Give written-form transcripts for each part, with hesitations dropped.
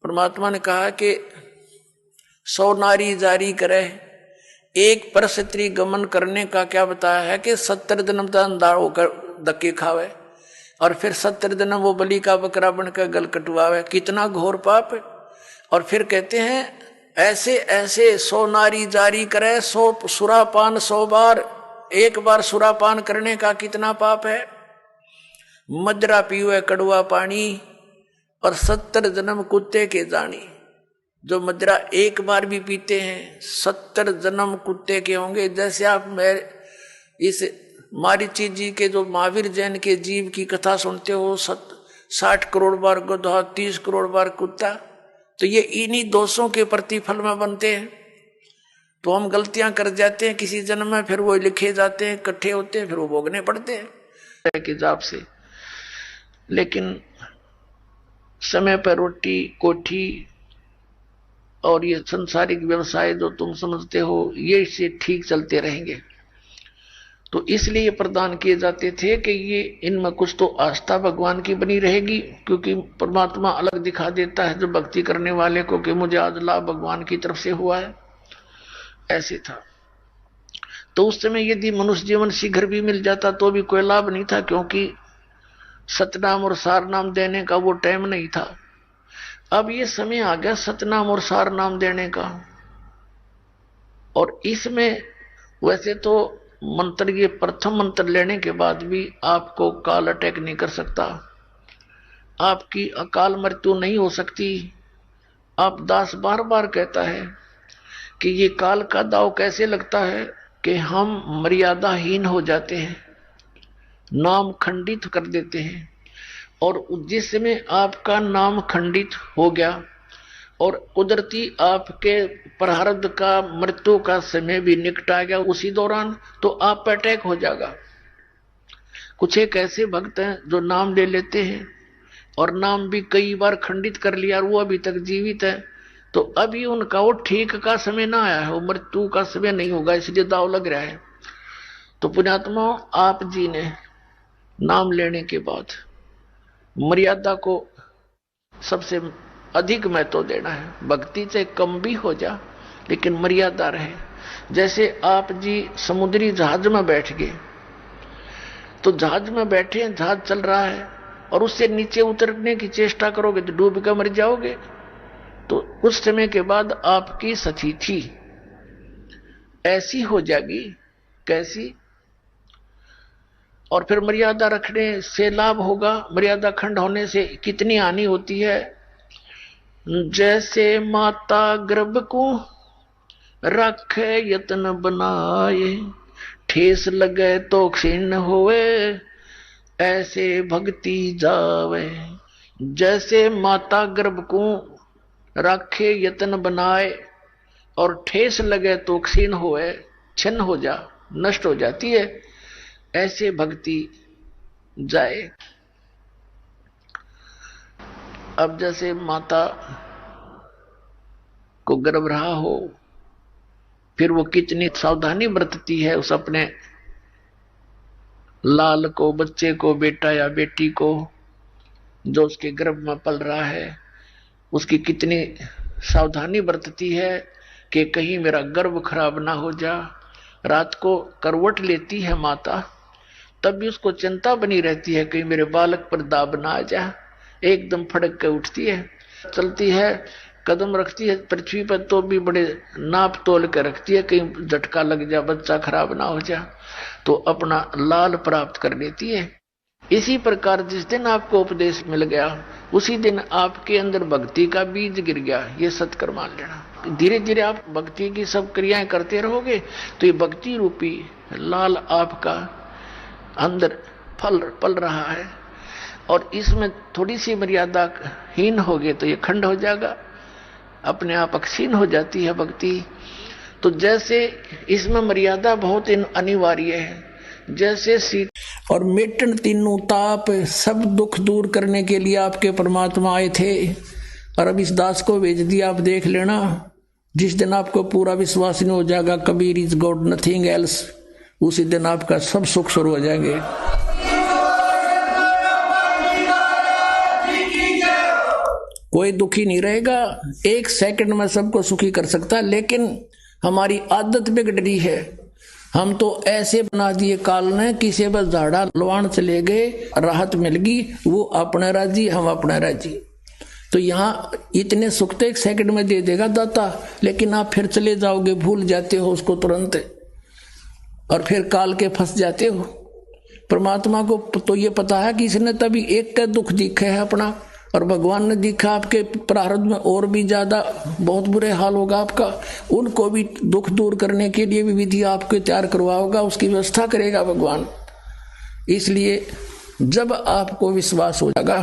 परमात्मा ने कहा कि 100 नारी जारी करे, एक पर स्त्री गमन करने का क्या बताया है कि 70 जन्म तक अंधा होकर धक्के खावे और फिर 70 जन्म वो बलि का बकरा बनकर गल कटवावे। कितना घोर पाप है। और फिर कहते हैं ऐसे ऐसे 100 नारी जारी करे, 100 सुरापान 100 बार, एक बार सुरापान करने का कितना पाप है। मदरा पीवे कड़वा पानी और 70 जन्म कुत्ते के जानी। जो मदरा एक बार भी पीते हैं 70 जन्म कुत्ते के होंगे। जैसे आप मैं इस मारीची जी के जो महावीर जैन के जीव की कथा सुनते हो, 60 करोड़ बार गधा, 30 करोड़ बार कुत्ता, तो ये इन्हीं दोषों के प्रतिफल में बनते हैं। तो हम गलतियां कर जाते हैं किसी जन्म में, फिर वो लिखे जाते हैं, इकट्ठे होते हैं, फिर वो भोगने पड़ते हैं के हिसाब से। लेकिन समय पर रोटी कोठी और ये संसारिक व्यवसाय जो तुम समझते हो, ये इससे ठीक चलते रहेंगे। तो इसलिए ये प्रदान किए जाते थे कि ये इनमें कुछ तो आस्था भगवान की बनी रहेगी, क्योंकि परमात्मा अलग दिखा देता है जो भक्ति करने वाले को कि मुझे आज लाभ भगवान की तरफ से हुआ है। ऐसे था। तो उस समय यदि मनुष्य जीवन शीघ्र भी मिल जाता तो भी कोई लाभ नहीं था, क्योंकि सतनाम और सार नाम देने का वो टाइम नहीं था। अब ये समय आ गया सतनाम और सार नाम देने का। और इसमें वैसे तो मंत्र, ये प्रथम मंत्र लेने के बाद भी आपको काल अटैक नहीं कर सकता, आपकी अकाल मृत्यु नहीं हो सकती। आप दास बार बार कहता है कि ये काल का दाव कैसे लगता है कि हम मर्यादाहीन हो जाते हैं, नाम खंडित कर देते हैं। और जिस समय आपका नाम खंडित हो गया और कुदरती आपके प्रारब्ध का मृत्यु का समय भी निकट आ गया उसी दौरान, तो आप पर अटैक हो जाएगा। कुछ एक ऐसे भक्त हैं जो नाम ले लेते हैं और नाम भी कई बार खंडित कर लिया और वो अभी तक जीवित है, तो अभी उनका वो ठीक का समय ना आया है, वो मृत्यु का समय नहीं होगा, इसलिए दाव लग रहा है। तो पुण्यात्मा, आप जी ने नाम लेने के बाद मर्यादा को सबसे अधिक महत्व देना है। भक्ति से कम भी हो जा लेकिन मर्यादा रहे। जैसे आप जी समुद्री जहाज में बैठ गए, तो जहाज में बैठे, जहाज चल रहा है और उससे नीचे उतरने की चेष्टा करोगे तो डूब कर मर जाओगे। तो उस समय के बाद आपकी स्थिति ऐसी हो जाएगी, कैसी। और फिर मर्यादा रखने से लाभ होगा, मर्यादा खंड होने से कितनी हानि होती है। जैसे माता गर्भ को रखे यत्न बनाए, ठेस लगे तो क्षीण होए, ऐसे भक्ति जावे। जैसे माता गर्भ को रखे यत्न बनाए और ठेस लगे तो क्षीण होए, छिन्न हो जा, नष्ट हो जाती है, ऐसे भक्ति जाए। अब जैसे माता को गर्भ रहा हो, फिर वो कितनी सावधानी बरतती है उस अपने लाल को, बच्चे को, बेटा या बेटी को जो उसके गर्भ में पल रहा है, उसकी कितनी सावधानी बरतती है कि कहीं मेरा गर्भ खराब ना हो जा। रात को करवट लेती है माता, तब भी उसको चिंता बनी रहती है कहीं मेरे बालक पर दाब ना आ जा। एकदम फड़क के उठती है, चलती है, कदम रखती है पृथ्वी पर तो भी बड़े नाप तोल के रखती है, कहीं झटका लग जा, बच्चा खराब ना हो जा, तो अपना लाल प्राप्त कर लेती है। इसी प्रकार जिस दिन आपको उपदेश मिल गया उसी दिन आपके अंदर भक्ति का बीज गिर गया, ये सत्कर मान लेना। धीरे धीरे आप भक्ति की सब क्रियाएं करते रहोगे तो ये भक्ति रूपी लाल आपका अंदर फल पल रहा है। और इसमें थोड़ी सी मर्यादा हीन हो गई तो ये खंड हो जाएगा, अपने आप अक्षीण हो जाती है भक्ति। तो जैसे इसमें मर्यादा बहुत अनिवार्य है, जैसे सीत और मेटन तीनों ताप सब दुख दूर करने के लिए आपके परमात्मा आए थे और अब इस दास को भेज दिया। आप देख लेना, जिस दिन आपको पूरा विश्वास नहीं हो जाएगा Kabir is God nothing else, उसी दिन आपका सब सुख शुरू हो जाएंगे। कोई दुखी नहीं रहेगा, 1 सेकंड में सबको सुखी कर सकता है। लेकिन हमारी आदत बिगड़ रही है, हम तो ऐसे बना दिए काल ने, किसी बस झाड़ा लवाण चले गए, राहत मिल गई, वो अपना राजी, हम अपना राजी। तो यहाँ इतने सुख तो 1 सेकंड में दे देगा दाता, लेकिन आप फिर चले जाओगे, भूल जाते हो उसको तुरंत, और फिर काल के फंस जाते हो। परमात्मा को तो ये पता है कि इसने तभी एक का दुख दिखा है अपना, और भगवान ने दिखा आपके प्रारब्ध में और भी ज्यादा बहुत बुरे हाल होगा आपका, उनको भी दुख दूर करने के लिए भी विधि आपको तैयार करवाओगा, उसकी व्यवस्था करेगा भगवान। इसलिए जब आपको विश्वास हो जाएगा,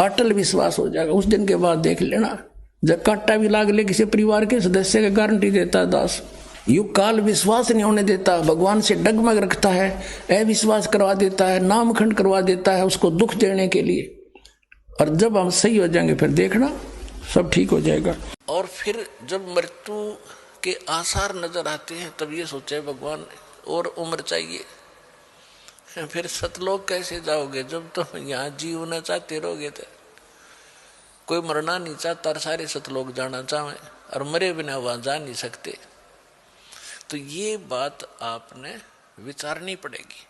अटल विश्वास हो जाएगा, उस दिन के बाद देख लेना, जब काटा भी लाग ले किसी परिवार के सदस्य का गारंटी देता है दास, युग काल विश्वास नहीं होने देता, भगवान से डगमग रखता है, अविश्वास करवा देता है, नामखंड करवा देता है उसको दुख देने के लिए। और जब हम सही हो जाएंगे फिर देखना सब ठीक हो जाएगा। और फिर जब मृत्यु के आसार नजर आते हैं तब ये सोचे भगवान और उम्र चाहिए, फिर सतलोक कैसे जाओगे जब तुम यहाँ जीवना चाहते रहोगे। तो कोई मरना नहीं चाहता, सारे सतलोक जाना चाहे, और मरे बिना वहां जा नहीं सकते। तो ये बात आपने विचारनी पड़ेगी।